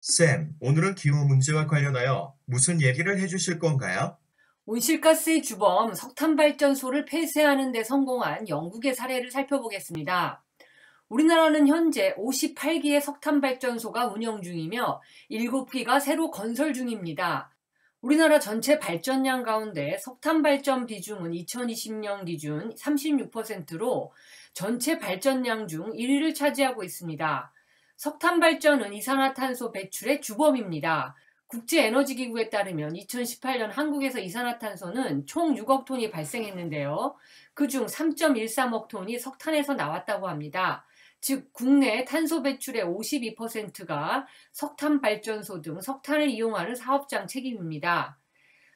쌤, 오늘은 기후 문제와 관련하여 무슨 얘기를 해주실 건가요? 온실가스의 주범 석탄발전소를 폐쇄하는 데 성공한 영국의 사례를 살펴보겠습니다. 우리나라는 현재 58기의 석탄발전소가 운영 중이며 7기가 새로 건설 중입니다. 우리나라 전체 발전량 가운데 석탄 발전 비중은 2020년 기준 36%로 전체 발전량 중 1위를 차지하고 있습니다. 석탄 발전은 이산화탄소 배출의 주범입니다. 국제에너지기구에 따르면 2018년 한국에서 이산화탄소는 총 6억 톤이 발생했는데요. 그중 3.13억 톤이 석탄에서 나왔다고 합니다. 즉 국내 탄소 배출의 52%가 석탄발전소 등 석탄을 이용하는 사업장 책임입니다.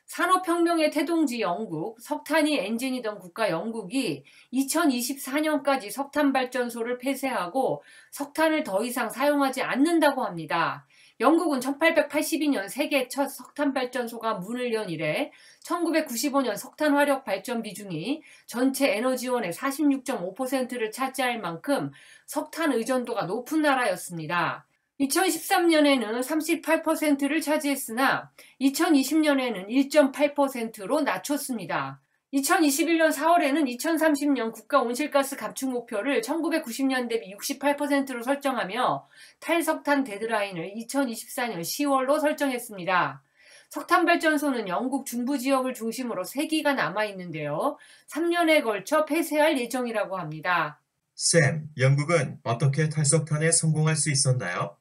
산업혁명의 태동지 영국, 석탄이 엔진이던 국가 영국이 2024년까지 석탄발전소를 폐쇄하고 석탄을 더 이상 사용하지 않는다고 합니다. 영국은 1882년 세계 첫 석탄발전소가 문을 연 이래 1995년 석탄화력 발전 비중이 전체 에너지원의 46.5%를 차지할 만큼 석탄 의존도가 높은 나라였습니다. 2013년에는 38%를 차지했으나 2020년에는 1.8%로 낮췄습니다. 2021년 4월에는 2030년 국가 온실가스 감축 목표를 1990년 대비 68%로 설정하며 탈석탄 데드라인을 2024년 10월로 설정했습니다. 석탄발전소는 영국 중부 지역을 중심으로 3기가 남아있는데요. 3년에 걸쳐 폐쇄할 예정이라고 합니다. 쌤, 영국은 어떻게 탈석탄에 성공할 수 있었나요?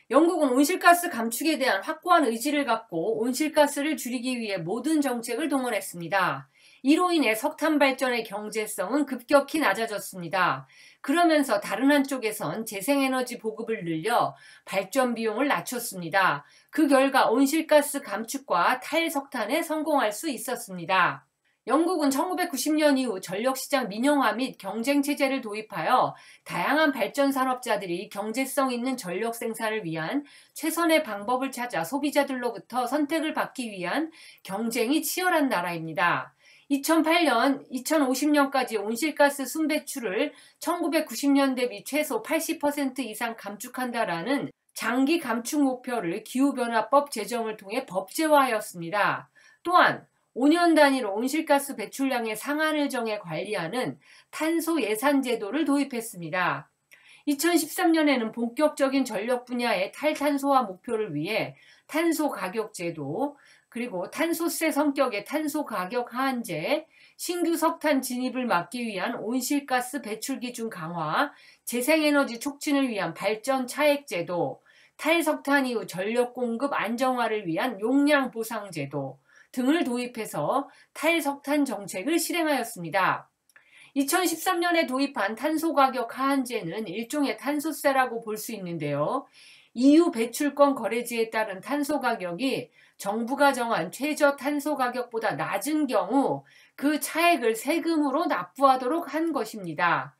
영국은 온실가스 감축에 대한 확고한 의지를 갖고 온실가스를 줄이기 위해 모든 정책을 동원했습니다. 이로 인해 석탄 발전의 경제성은 급격히 낮아졌습니다. 그러면서 다른 한쪽에선 재생에너지 보급을 늘려 발전 비용을 낮췄습니다. 그 결과 온실가스 감축과 탈석탄에 성공할 수 있었습니다. 영국은 1990년 이후 전력시장 민영화 및 경쟁체제를 도입하여 다양한 발전 산업자들이 경제성 있는 전력 생산을 위한 최선의 방법을 찾아 소비자들로부터 선택을 받기 위한 경쟁이 치열한 나라입니다. 2008년, 2050년까지 온실가스 순배출을 1990년 대비 최소 80% 이상 감축한다라는 장기 감축 목표를 기후변화법 제정을 통해 법제화하였습니다. 또한 5년 단위로 온실가스 배출량의 상한을 정해 관리하는 탄소 예산 제도를 도입했습니다. 2013년에는 본격적인 전력 분야의 탈탄소화 목표를 위해 탄소 가격 제도, 그리고 탄소세 성격의 탄소 가격 하한제, 신규 석탄 진입을 막기 위한 온실가스 배출 기준 강화, 재생에너지 촉진을 위한 발전 차액 제도, 탈석탄 이후 전력 공급 안정화를 위한 용량 보상 제도 등을 도입해서 탈석탄 정책을 실행하였습니다. 2013년에 도입한 탄소가격 하한제는 일종의 탄소세라고 볼 수 있는데요. EU 배출권 거래지에 따른 탄소 가격이 정부가 정한 최저 탄소 가격보다 낮은 경우 그 차액을 세금으로 납부하도록 한 것입니다.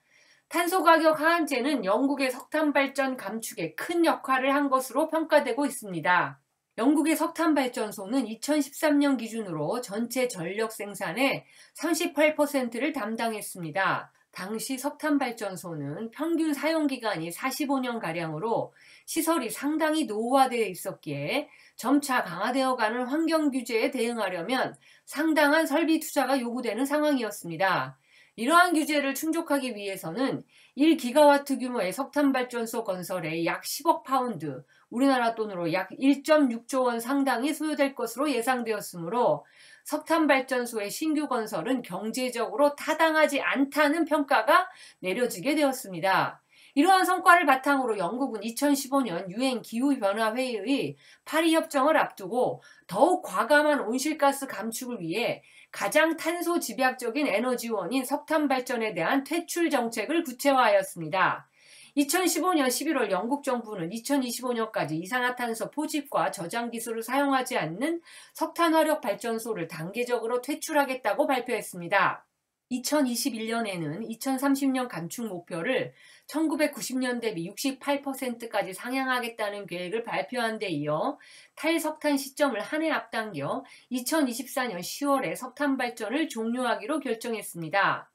탄소 가격 하한제는 영국의 석탄 발전 감축에 큰 역할을 한 것으로 평가되고 있습니다. 영국의 석탄 발전소는 2013년 기준으로 전체 전력 생산의 38%를 담당했습니다. 당시 석탄 발전소는 평균 사용 기간이 45년가량으로 시설이 상당히 노후화되어 있었기에 점차 강화되어가는 환경 규제에 대응하려면 상당한 설비 투자가 요구되는 상황이었습니다. 이러한 규제를 충족하기 위해서는 1기가와트 규모의 석탄발전소 건설에 약 10억 파운드, 우리나라 돈으로 약 1.6조 원 상당이 소요될 것으로 예상되었으므로 석탄발전소의 신규 건설은 경제적으로 타당하지 않다는 평가가 내려지게 되었습니다. 이러한 성과를 바탕으로 영국은 2015년 유엔 기후변화회의의 파리 협정을 앞두고 더욱 과감한 온실가스 감축을 위해 가장 탄소 집약적인 에너지원인 석탄 발전에 대한 퇴출 정책을 구체화하였습니다. 2015년 11월 영국 정부는 2025년까지 이산화탄소 포집과 저장 기술을 사용하지 않는 석탄화력 발전소를 단계적으로 퇴출하겠다고 발표했습니다. 2021년에는 2030년 감축 목표를 1990년 대비 68%까지 상향하겠다는 계획을 발표한 데 이어 탈석탄 시점을 한 해 앞당겨 2024년 10월에 석탄 발전을 종료하기로 결정했습니다.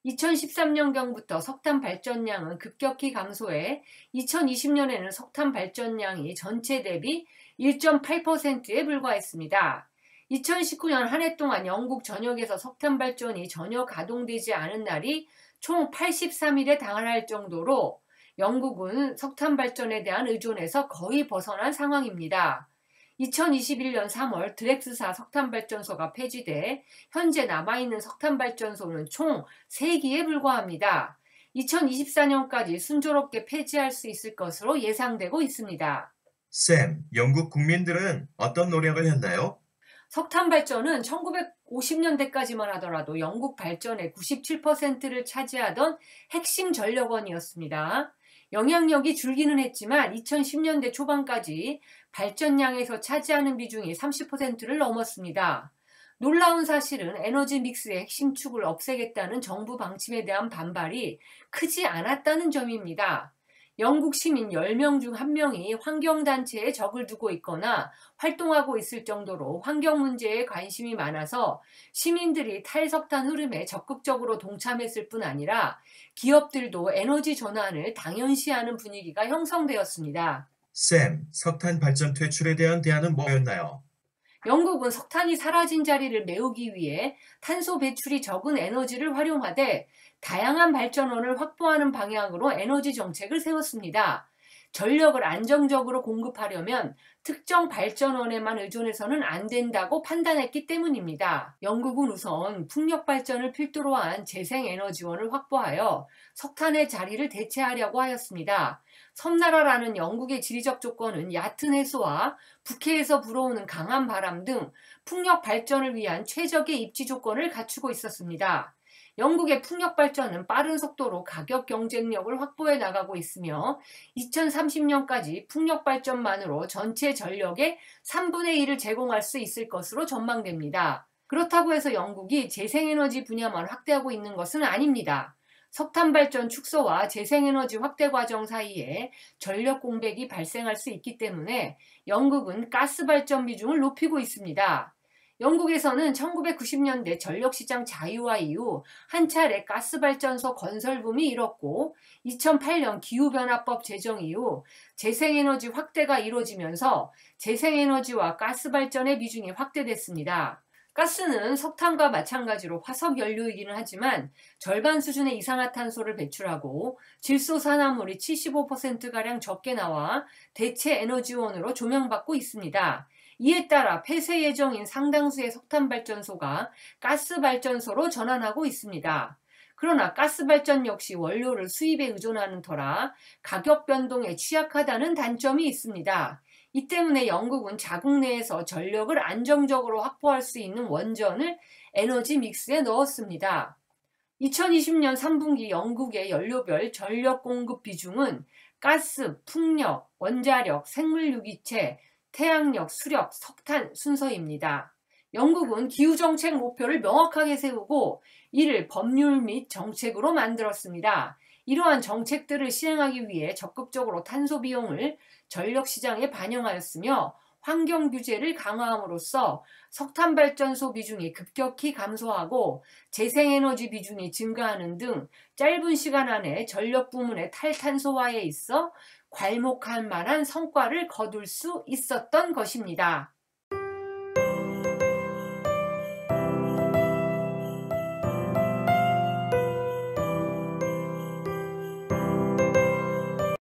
2013년경부터 석탄 발전량은 급격히 감소해 2020년에는 석탄 발전량이 전체 대비 1.8%에 불과했습니다. 2019년 한 해 동안 영국 전역에서 석탄 발전이 전혀 가동되지 않은 날이 총 83일에 달할 정도로 영국은 석탄 발전에 대한 의존에서 거의 벗어난 상황입니다. 2021년 3월 드렉스사 석탄발전소가 폐지돼 현재 남아있는 석탄발전소는 총 3기에 불과합니다. 2024년까지 순조롭게 폐지할 수 있을 것으로 예상되고 있습니다. 쌤, 영국 국민들은 어떤 노력을 했나요? 석탄 발전은 1950년대까지만 하더라도 영국 발전의 97%를 차지하던 핵심 전력원이었습니다. 영향력이 줄기는 했지만 2010년대 초반까지 발전량에서 차지하는 비중이 30%를 넘었습니다. 놀라운 사실은 에너지 믹스의 핵심 축을 없애겠다는 정부 방침에 대한 반발이 크지 않았다는 점입니다. 영국 시민 10명 중 1명이 환경단체에 적을 두고 있거나 활동하고 있을 정도로 환경 문제에 관심이 많아서 시민들이 탈석탄 흐름에 적극적으로 동참했을 뿐 아니라 기업들도 에너지 전환을 당연시하는 분위기가 형성되었습니다. 쌤, 석탄 발전 퇴출에 대한 대안은 뭐였나요? 영국은 석탄이 사라진 자리를 메우기 위해 탄소 배출이 적은 에너지를 활용하되 다양한 발전원을 확보하는 방향으로 에너지 정책을 세웠습니다. 전력을 안정적으로 공급하려면 특정 발전원에만 의존해서는 안 된다고 판단했기 때문입니다. 영국은 우선 풍력 발전을 필두로 한 재생에너지원을 확보하여 석탄의 자리를 대체하려고 하였습니다. 섬나라라는 영국의 지리적 조건은 얕은 해수와 북해에서 불어오는 강한 바람 등 풍력 발전을 위한 최적의 입지 조건을 갖추고 있었습니다. 영국의 풍력 발전은 빠른 속도로 가격 경쟁력을 확보해 나가고 있으며 2030년까지 풍력 발전만으로 전체 전력의 3분의 1을 제공할 수 있을 것으로 전망됩니다. 그렇다고 해서 영국이 재생에너지 분야만 확대하고 있는 것은 아닙니다. 석탄 발전 축소와 재생에너지 확대 과정 사이에 전력 공백이 발생할 수 있기 때문에 영국은 가스 발전 비중을 높이고 있습니다. 영국에서는 1990년대 전력시장 자유화 이후 한 차례 가스발전소 건설 붐이 일었고 2008년 기후변화법 제정 이후 재생에너지 확대가 이루어지면서 재생에너지와 가스발전의 비중이 확대됐습니다. 가스는 석탄과 마찬가지로 화석연료이기는 하지만 절반 수준의 이산화탄소를 배출하고 질소산화물이 75%가량 적게 나와 대체 에너지원으로 조명받고 있습니다. 이에 따라 폐쇄 예정인 상당수의 석탄발전소가 가스발전소로 전환하고 있습니다. 그러나 가스발전 역시 원료를 수입에 의존하는 터라 가격 변동에 취약하다는 단점이 있습니다. 이 때문에 영국은 자국 내에서 전력을 안정적으로 확보할 수 있는 원전을 에너지 믹스에 넣었습니다. 2020년 3분기 영국의 연료별 전력 공급 비중은 가스, 풍력, 원자력, 생물유기체, 태양력, 수력, 석탄 순서입니다. 영국은 기후정책 목표를 명확하게 세우고 이를 법률 및 정책으로 만들었습니다. 이러한 정책들을 시행하기 위해 적극적으로 탄소 비용을 전력 시장에 반영하였으며 환경 규제를 강화함으로써 석탄 발전소 비중이 급격히 감소하고 재생에너지 비중이 증가하는 등 짧은 시간 안에 전력 부문의 탈탄소화에 있어 괄목할 만한 성과를 거둘 수 있었던 것입니다.